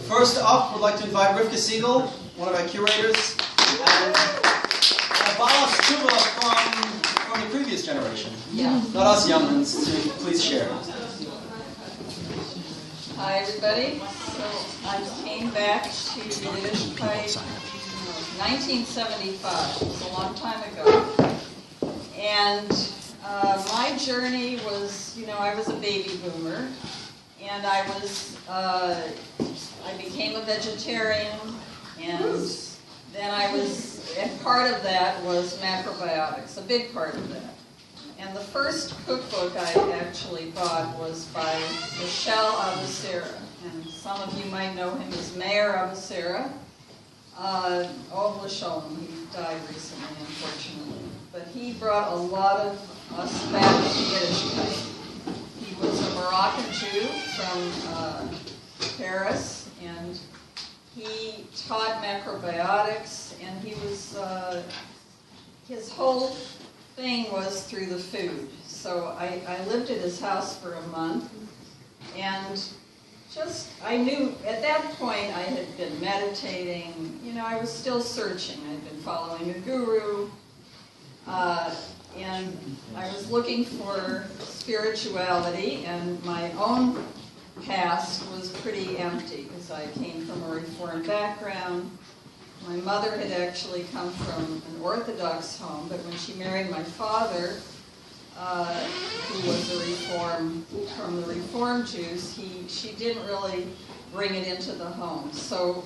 First up, we'd like to invite Rivka Siegel, one of our curators, and Baal Tshuvah from the previous generation. Yeah. Not us young ones, to please share. Hi, everybody. So I came back to Yiddishkeit in 1975. It was a long time ago. And my journey was, I was a baby boomer, and I became a vegetarian, and then and part of that was macrobiotics, a big part of that. And the first cookbook I actually bought was by Michel Abasera, and some of you might know him as Mayor Abasera. Shalom, he died recently, unfortunately. But he brought a lot of us back to Yiddishkeit. He was a Moroccan Jew from Paris, and he taught macrobiotics, and he was, his whole thing was through the food. So I lived at his house for a month, and I knew at that point I had been meditating. I was still searching. I'd been following a guru, and I was looking for spirituality, and my own past was pretty empty because I came from a Reformed background. My mother had actually come from an Orthodox home, but when she married my father, who was from the Reformed Jews, she didn't really bring it into the home. So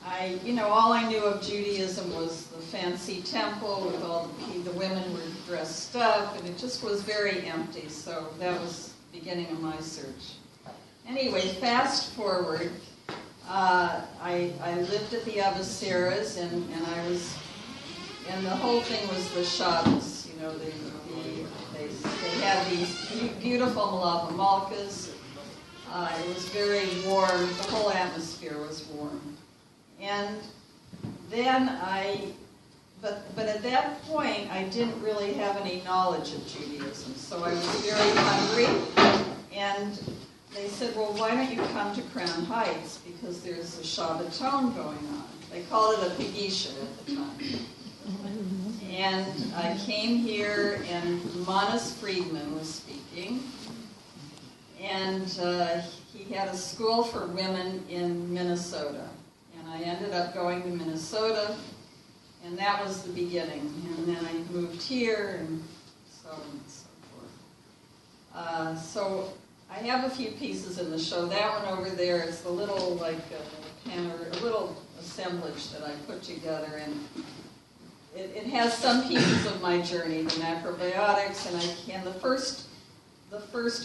all I knew of Judaism was the fancy temple with all the women were dressed up, and it just was very empty. So that was the beginning of my search. Anyway, fast forward, I lived at the Abaseras, and the whole thing was the Shabbos. They had these beautiful malava malkas. It was very warm. The whole atmosphere was warm. And then but at that point, I didn't really have any knowledge of Judaism. So I was very hungry, and they said, well, why don't you come to Crown Heights, because there's a Shabbaton going on. They called it a Pagisha at the time. And I came here, and Manas Friedman was speaking, and he had a school for women in Minnesota. And I ended up going to Minnesota, and that was the beginning. And then I moved here, and so on and so forth. So I have a few pieces in the show. That one over there is the little, a little assemblage that I put together, and it has some pieces of my journey, the macrobiotics, and the first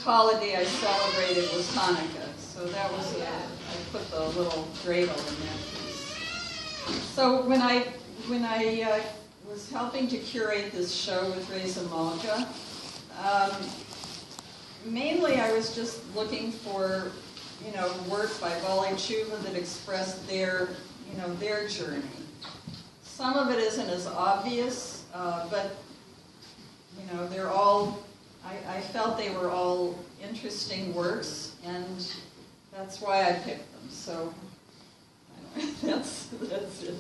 holiday I celebrated was Hanukkah. So that was I put the little dreidel in that piece. So when I was helping to curate this show with Reza Malka, mainly I was just looking for, work by Baal Teshuva that expressed their journey. Some of it isn't as obvious, but, they're all, I felt they were all interesting works, and that's why I picked them. So, that's it.